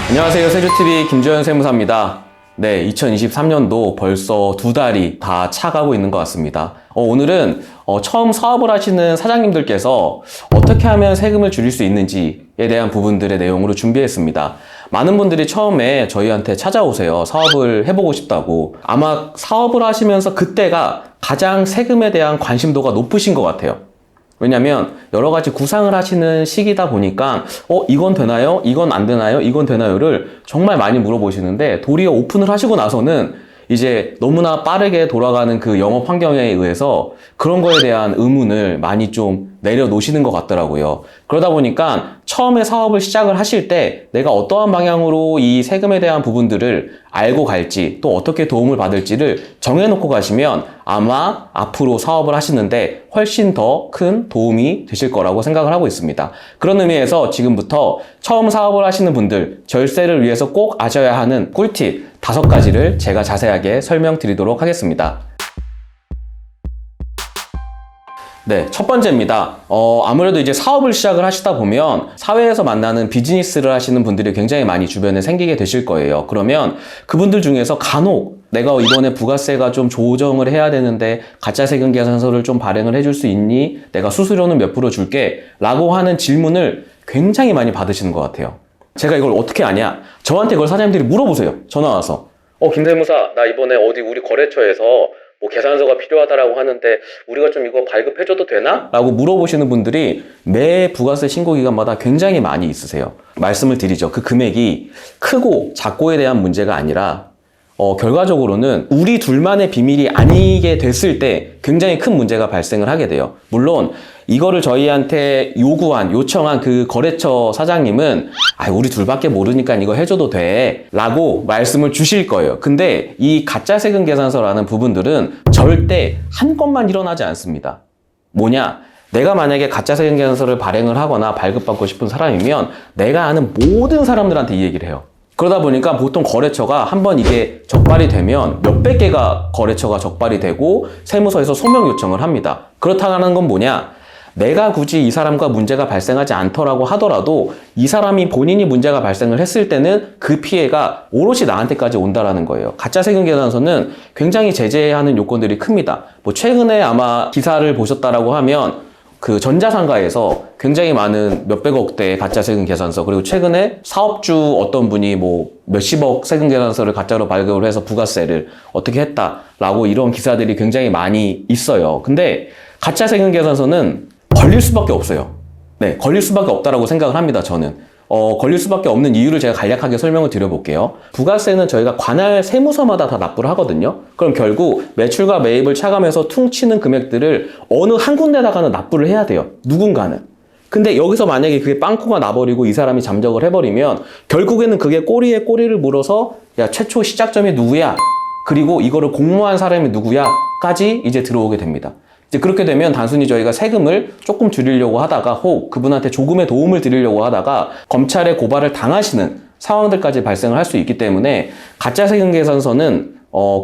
안녕하세요. 세주TV 김주현 세무사입니다. 네, 2023년도 벌써 2달이 다 차가고 있는 것 같습니다. 오늘은 처음 사업을 하시는 사장님들께서 어떻게 하면 세금을 줄일 수 있는지에 대한 부분들의 내용으로 준비했습니다. 많은 분들이 처음에 저희한테 찾아오세요. 사업을 해보고 싶다고. 아마 사업을 하시면서 그때가 가장 세금에 대한 관심도가 높으신 것 같아요. 왜냐면 여러 가지 구상을 하시는 시기다 보니까 이건 되나요? 이건 안 되나요? 이건 되나요?를 정말 많이 물어보시는데 도리어 오픈을 하시고 나서는 이제 너무나 빠르게 돌아가는 그 영업 환경에 의해서 그런 거에 대한 의문을 많이 좀 내려놓으시는 것 같더라고요. 그러다 보니까 처음에 사업을 시작을 하실 때 내가 어떠한 방향으로 이 세금에 대한 부분들을 알고 갈지 또 어떻게 도움을 받을지를 정해놓고 가시면 아마 앞으로 사업을 하시는데 훨씬 더 큰 도움이 되실 거라고 생각을 하고 있습니다. 그런 의미에서 지금부터 처음 사업을 하시는 분들, 절세를 위해서 꼭 아셔야 하는 꿀팁 5가지를 제가 자세하게 설명드리도록 하겠습니다. 네, 첫 번째입니다. 아무래도 이제 사업을 시작을 하시다 보면 사회에서 만나는 비즈니스를 하시는 분들이 굉장히 많이 주변에 생기게 되실 거예요. 그러면 그분들 중에서 간혹 내가 이번에 부가세가 좀 조정을 해야 되는데 가짜 세금 계산서를 좀 발행을 해줄 수 있니? 내가 수수료는 몇 프로 줄게? 라고 하는 질문을 굉장히 많이 받으시는 것 같아요. 제가 이걸 어떻게 아냐? 저한테 그걸 사장님들이 물어보세요. 전화 와서. 김세무사, 나 이번에 어디 우리 거래처에서 계산서가 필요하다라고 하는데 우리가 좀 이거 발급해줘도 되나? 라고 물어보시는 분들이 매 부가세 신고 기간마다 굉장히 많이 있으세요. 말씀을 드리죠. 그 금액이 크고 작고에 대한 문제가 아니라 결과적으로는 우리 둘만의 비밀이 아니게 됐을 때 굉장히 큰 문제가 발생을 하게 돼요. 물론 이거를 저희한테 요청한 그 거래처 사장님은 우리 둘밖에 모르니까 이거 해줘도 돼 라고 말씀을 주실 거예요. 근데 이 가짜 세금 계산서라는 부분들은 절대 한 건만 일어나지 않습니다. 뭐냐? 내가 만약에 가짜 세금 계산서를 발행을 하거나 발급받고 싶은 사람이면 내가 아는 모든 사람들한테 이 얘기를 해요. 그러다 보니까 보통 거래처가 한번 이게 적발이 되면 몇백 개가 거래처가 적발이 되고 세무서에서 소명 요청을 합니다. 그렇다는 건 뭐냐? 내가 굳이 이 사람과 문제가 발생하지 않더라고 하더라도 이 사람이 본인이 문제가 발생을 했을 때는 그 피해가 오롯이 나한테까지 온다라는 거예요. 가짜 세금 계산서는 굉장히 제재하는 요건들이 큽니다. 최근에 아마 기사를 보셨다라고 하면 그 전자상가에서 굉장히 많은 몇백억대의 가짜 세금 계산서, 그리고 최근에 사업주 어떤 분이 몇십억 세금 계산서를 가짜로 발급을 해서 부가세를 어떻게 했다라고 이런 기사들이 굉장히 많이 있어요. 근데 가짜 세금 계산서는 걸릴 수밖에 없어요. 네, 걸릴 수밖에 없다라고 생각을 합니다, 저는. 걸릴 수밖에 없는 이유를 제가 간략하게 설명을 드려볼게요. 부가세는 저희가 관할 세무서마다 다 납부를 하거든요. 그럼 결국 매출과 매입을 차감해서 퉁치는 금액들을 어느 한 군데다가는 납부를 해야 돼요. 누군가는. 근데 여기서 만약에 그게 빵꾸가 나버리고 이 사람이 잠적을 해버리면 결국에는 그게 꼬리에 꼬리를 물어서 야, 최초 시작점이 누구야? 그리고 이거를 공모한 사람이 누구야? 까지 이제 들어오게 됩니다. 이제 그렇게 되면 단순히 저희가 세금을 조금 줄이려고 하다가 혹 그분한테 조금의 도움을 드리려고 하다가 검찰에 고발을 당하시는 상황들까지 발생을 할 수 있기 때문에 가짜 세금 계산서는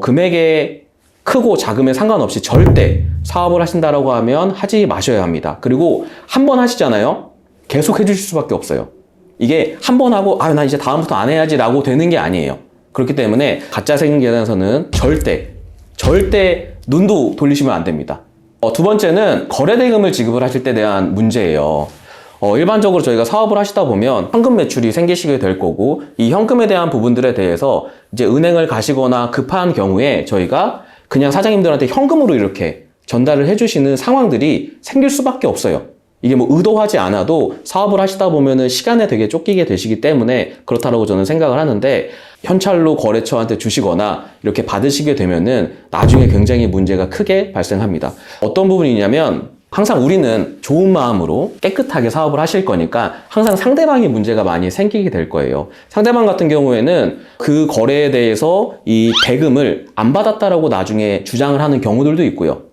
금액의 크고 작음에 상관없이 절대 사업을 하신다라고 하면 하지 마셔야 합니다. 그리고 한 번 하시잖아요. 계속 해주실 수밖에 없어요. 이게 한 번 하고 나 이제 다음부터 안 해야지 라고 되는 게 아니에요. 그렇기 때문에 가짜 세금 계산서는 절대 눈도 돌리시면 안 됩니다. 두 번째는 거래대금을 지급을 하실 때 대한 문제예요. 일반적으로 저희가 사업을 하시다 보면 현금 매출이 생기시게 될 거고 이 현금에 대한 부분들에 대해서 이제 은행을 가시거나 급한 경우에 저희가 그냥 사장님들한테 현금으로 이렇게 전달을 해주시는 상황들이 생길 수밖에 없어요. 이게 의도하지 않아도 사업을 하시다 보면은 시간에 되게 쫓기게 되시기 때문에 그렇다라고 저는 생각을 하는데 현찰로 거래처한테 주시거나 이렇게 받으시게 되면은 나중에 굉장히 문제가 크게 발생합니다. 어떤 부분이냐면 항상 우리는 좋은 마음으로 깨끗하게 사업을 하실 거니까 항상 상대방이 문제가 많이 생기게 될 거예요. 상대방 같은 경우에는 그 거래에 대해서 이 대금을 안 받았다라고 나중에 주장을 하는 경우들도 있고요.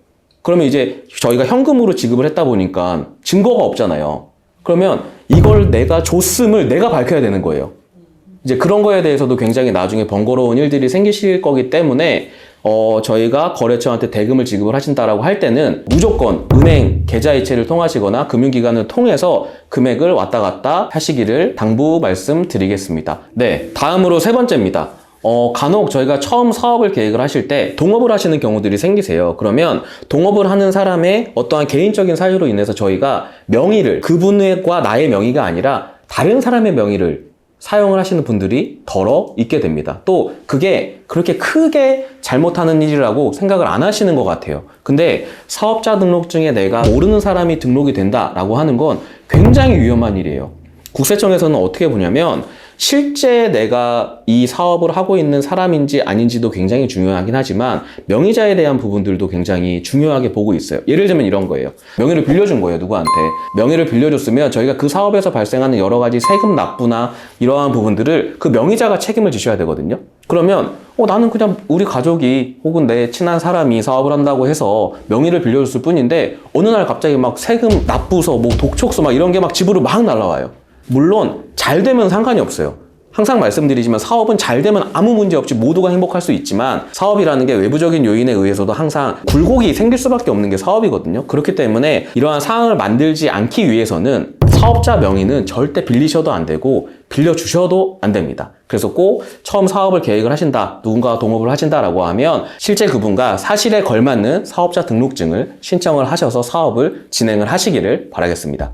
그러면 이제 저희가 현금으로 지급을 했다 보니까 증거가 없잖아요. 그러면 이걸 내가 줬음을 내가 밝혀야 되는 거예요. 이제 그런 거에 대해서도 굉장히 나중에 번거로운 일들이 생기실 거기 때문에 저희가 거래처한테 대금을 지급을 하신다라고 할 때는 무조건 은행 계좌 이체를 통하시거나 금융기관을 통해서 금액을 왔다 갔다 하시기를 당부 말씀드리겠습니다. 네, 다음으로 세 번째입니다. 간혹 저희가 처음 사업을 계획을 하실 때 동업을 하시는 경우들이 생기세요. 그러면 동업을 하는 사람의 어떠한 개인적인 사유로 인해서 저희가 명의를 그분과 나의 명의가 아니라 다른 사람의 명의를 사용을 하시는 분들이 덜어 있게 됩니다. 또 그게 그렇게 크게 잘못하는 일이라고 생각을 안 하시는 것 같아요. 근데 사업자 등록증에 내가 모르는 사람이 등록이 된다라고 하는 건 굉장히 위험한 일이에요. 국세청에서는 어떻게 보냐면 실제 내가 이 사업을 하고 있는 사람인지 아닌지도 굉장히 중요하긴 하지만 명의자에 대한 부분들도 굉장히 중요하게 보고 있어요. 예를 들면 이런 거예요. 명의를 빌려준 거예요, 누구한테. 명의를 빌려줬으면 저희가 그 사업에서 발생하는 여러 가지 세금 납부나 이러한 부분들을 그 명의자가 책임을 지셔야 되거든요. 그러면 나는 그냥 우리 가족이 혹은 내 친한 사람이 사업을 한다고 해서 명의를 빌려줬을 뿐인데 어느 날 갑자기 막 세금 납부서, 뭐 독촉서 막 이런 게 막 집으로 막 날라와요. 물론 잘 되면 상관이 없어요. 항상 말씀드리지만 사업은 잘 되면 아무 문제 없이 모두가 행복할 수 있지만 사업이라는 게 외부적인 요인에 의해서도 항상 굴곡이 생길 수밖에 없는 게 사업이거든요. 그렇기 때문에 이러한 상황을 만들지 않기 위해서는 사업자 명의는 절대 빌리셔도 안 되고 빌려주셔도 안 됩니다. 그래서 꼭 처음 사업을 계획을 하신다, 누군가와 동업을 하신다라고 하면 실제 그분과 사실에 걸맞는 사업자 등록증을 신청을 하셔서 사업을 진행을 하시기를 바라겠습니다.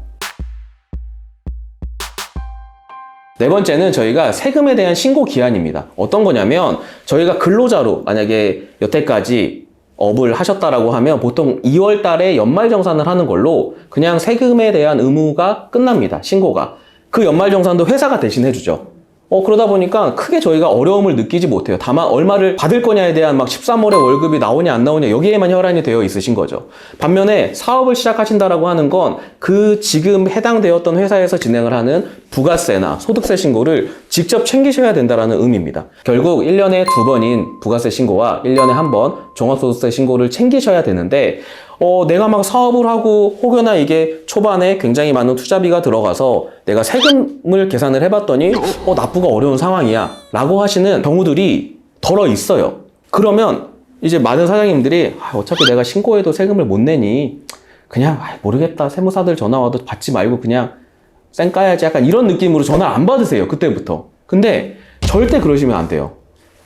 네 번째는 저희가 세금에 대한 신고 기한입니다. 어떤 거냐면 저희가 근로자로 만약에 여태까지 업을 하셨다라고 하면 보통 2월 달에 연말정산을 하는 걸로 그냥 세금에 대한 의무가 끝납니다. 신고가. 그 연말정산도 회사가 대신 해주죠. 그러다 보니까 크게 저희가 어려움을 느끼지 못해요. 다만 얼마를 받을 거냐에 대한 막 13월에 월급이 나오냐 안 나오냐 여기에만 혈안이 되어 있으신 거죠. 반면에 사업을 시작하신다라고 하는 건 그 지금 해당되었던 회사에서 진행을 하는 부가세나 소득세 신고를 직접 챙기셔야 된다는 의미입니다. 결국 1년에 2번인 부가세 신고와 1년에 1번 종합소득세 신고를 챙기셔야 되는데 내가 막 사업을 하고 혹여나 이게 초반에 굉장히 많은 투자비가 들어가서 내가 세금을 계산을 해봤더니 납부가 어려운 상황이야 라고 하시는 경우들이 덜어 있어요. 그러면 이제 많은 사장님들이 어차피 내가 신고해도 세금을 못 내니 그냥 모르겠다, 세무사들 전화 와도 받지 말고 그냥 쌩 까야지, 약간 이런 느낌으로 전화를 안 받으세요, 그때부터. 근데 절대 그러시면 안 돼요.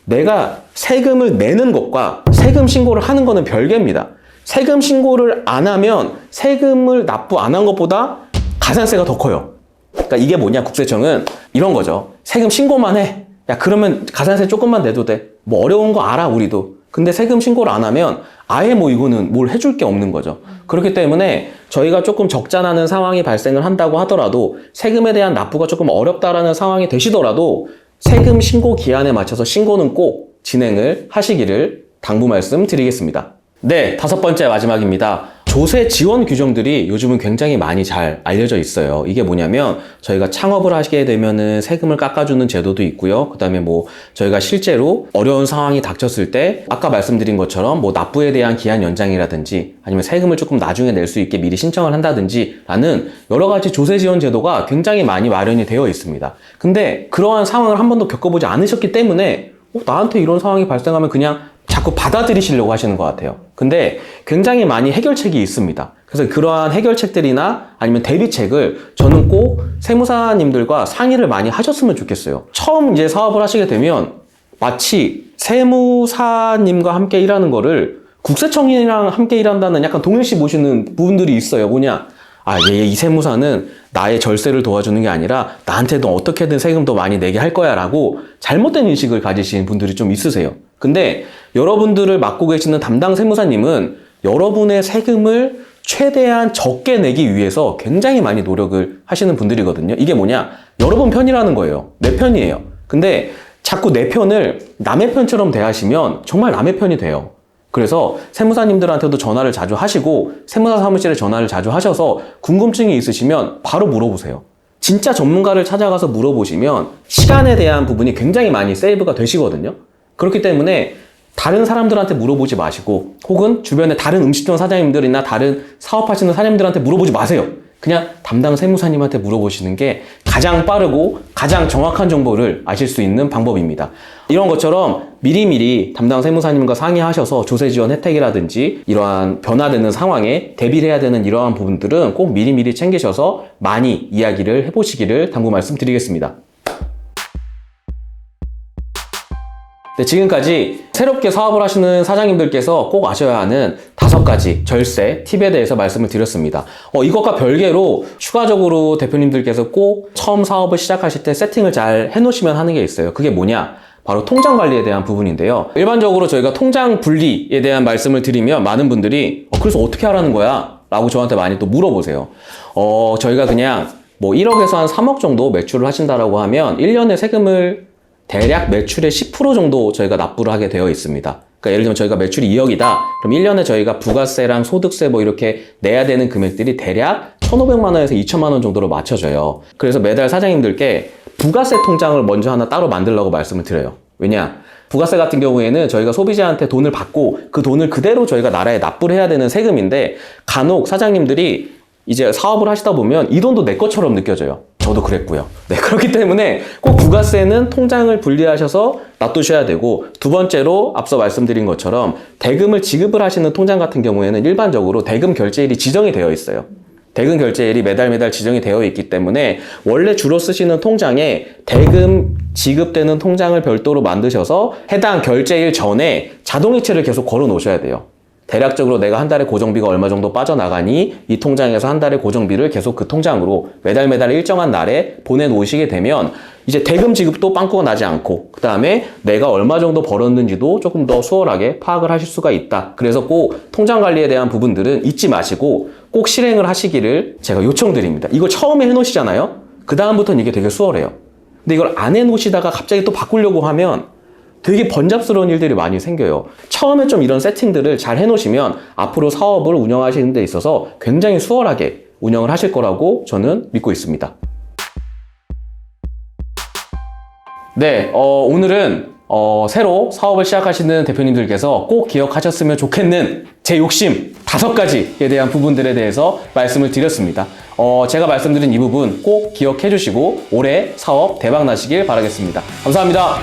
내가 세금을 내는 것과 세금 신고를 하는 거는 별개입니다. 세금 신고를 안 하면 세금을 납부 안 한 것보다 가산세가 더 커요. 그러니까 이게 뭐냐, 국세청은 이런 거죠. 세금 신고만 해. 야, 그러면 가산세 조금만 내도 돼. 뭐 어려운 거 알아, 우리도. 근데 세금 신고를 안 하면 아예 뭐 이거는 뭘 해줄 게 없는 거죠. 그렇기 때문에 저희가 조금 적자나는 상황이 발생을 한다고 하더라도 세금에 대한 납부가 조금 어렵다라는 상황이 되시더라도 세금 신고 기한에 맞춰서 신고는 꼭 진행을 하시기를 당부 말씀드리겠습니다. 네, 5번째 마지막입니다. 조세 지원 규정들이 요즘은 굉장히 많이 잘 알려져 있어요. 이게 뭐냐면 저희가 창업을 하시게 되면은 세금을 깎아주는 제도도 있고요. 그 다음에 뭐 저희가 실제로 어려운 상황이 닥쳤을 때 아까 말씀드린 것처럼 뭐 납부에 대한 기한 연장이라든지 아니면 세금을 조금 나중에 낼 수 있게 미리 신청을 한다든지 라는 여러 가지 조세 지원 제도가 굉장히 많이 마련이 되어 있습니다. 근데 그러한 상황을 한 번도 겪어보지 않으셨기 때문에 나한테 이런 상황이 발생하면 그냥 자꾸 받아들이시려고 하시는 것 같아요. 근데 굉장히 많이 해결책이 있습니다. 그래서 그러한 해결책들이나 아니면 대비책을 저는 꼭 세무사님들과 상의를 많이 하셨으면 좋겠어요. 처음 이제 사업을 하시게 되면 마치 세무사님과 함께 일하는 거를 국세청이랑 함께 일한다는 약간 동일시 보시는 부분들이 있어요. 뭐냐? 이 세무사는 나의 절세를 도와주는 게 아니라 나한테도 어떻게든 세금 더 많이 내게 할 거야 라고 잘못된 인식을 가지신 분들이 좀 있으세요. 근데 여러분들을 맡고 계시는 담당 세무사님은 여러분의 세금을 최대한 적게 내기 위해서 굉장히 많이 노력을 하시는 분들이거든요. 이게 뭐냐? 여러분 편이라는 거예요. 내 편이에요. 근데 자꾸 내 편을 남의 편처럼 대하시면 정말 남의 편이 돼요. 그래서 세무사님들한테도 전화를 자주 하시고 세무사 사무실에 전화를 자주 하셔서 궁금증이 있으시면 바로 물어보세요. 진짜 전문가를 찾아가서 물어보시면 시간에 대한 부분이 굉장히 많이 세이브가 되시거든요. 그렇기 때문에 다른 사람들한테 물어보지 마시고 혹은 주변에 다른 음식점 사장님들이나 다른 사업하시는 사장님들한테 물어보지 마세요. 그냥 담당 세무사님한테 물어보시는 게 가장 빠르고 가장 정확한 정보를 아실 수 있는 방법입니다. 이런 것처럼 미리미리 담당 세무사님과 상의하셔서 조세 지원 혜택이라든지 이러한 변화되는 상황에 대비를 해야 되는 이러한 부분들은 꼭 미리미리 챙기셔서 많이 이야기를 해보시기를 당부 말씀드리겠습니다. 네, 지금까지 새롭게 사업을 하시는 사장님들께서 꼭 아셔야 하는 5가지 절세 팁에 대해서 말씀을 드렸습니다. 이것과 별개로 추가적으로 대표님들께서 꼭 처음 사업을 시작하실 때 세팅을 잘 해놓으시면 하는 게 있어요. 그게 뭐냐? 바로 통장 관리에 대한 부분인데요. 일반적으로 저희가 통장 분리에 대한 말씀을 드리면 많은 분들이 그래서 어떻게 하라는 거야? 라고 저한테 많이 또 물어보세요. 저희가 그냥 뭐 1억에서 한 3억 정도 매출을 하신다라고 하면 1년에 세금을 대략 매출의 10% 정도 저희가 납부를 하게 되어 있습니다. 그러니까 예를 들면 저희가 매출이 2억이다. 그럼 1년에 저희가 부가세랑 소득세 뭐 이렇게 내야 되는 금액들이 대략 1,500만 원에서 2,000만 원 정도로 맞춰져요. 그래서 매달 사장님들께 부가세 통장을 먼저 하나 따로 만들라고 말씀을 드려요. 왜냐? 부가세 같은 경우에는 저희가 소비자한테 돈을 받고 그 돈을 그대로 저희가 나라에 납부를 해야 되는 세금인데 간혹 사장님들이 이제 사업을 하시다 보면 이 돈도 내 것처럼 느껴져요. 저도 그랬고요. 네, 그렇기 때문에 꼭 부가세는 통장을 분리하셔서 놔두셔야 되고, 두 번째로 앞서 말씀드린 것처럼 대금을 지급을 하시는 통장 같은 경우에는 일반적으로 대금 결제일이 지정이 되어 있어요. 대금 결제일이 매달 지정이 되어 있기 때문에 원래 주로 쓰시는 통장에 대금 지급되는 통장을 별도로 만드셔서 해당 결제일 전에 자동이체를 계속 걸어 놓으셔야 돼요. 대략적으로 내가 한 달에 고정비가 얼마 정도 빠져나가니 이 통장에서 한 달에 고정비를 계속 그 통장으로 매달 일정한 날에 보내놓으시게 되면 이제 대금 지급도 빵꾸가 나지 않고, 그 다음에 내가 얼마 정도 벌었는지도 조금 더 수월하게 파악을 하실 수가 있다. 그래서 꼭 통장 관리에 대한 부분들은 잊지 마시고 꼭 실행을 하시기를 제가 요청드립니다. 이거 처음에 해놓으시잖아요? 그 다음부터는 이게 되게 수월해요. 근데 이걸 안 해놓으시다가 갑자기 또 바꾸려고 하면 되게 번잡스러운 일들이 많이 생겨요. 처음에 좀 이런 세팅들을 잘 해놓으시면 앞으로 사업을 운영하시는 데 있어서 굉장히 수월하게 운영을 하실 거라고 저는 믿고 있습니다. 네, 오늘은 새로 사업을 시작하시는 대표님들께서 꼭 기억하셨으면 좋겠는 제 욕심 5가지에 대한 부분들에 대해서 말씀을 드렸습니다. 제가 말씀드린 이 부분 꼭 기억해 주시고 올해 사업 대박 나시길 바라겠습니다. 감사합니다.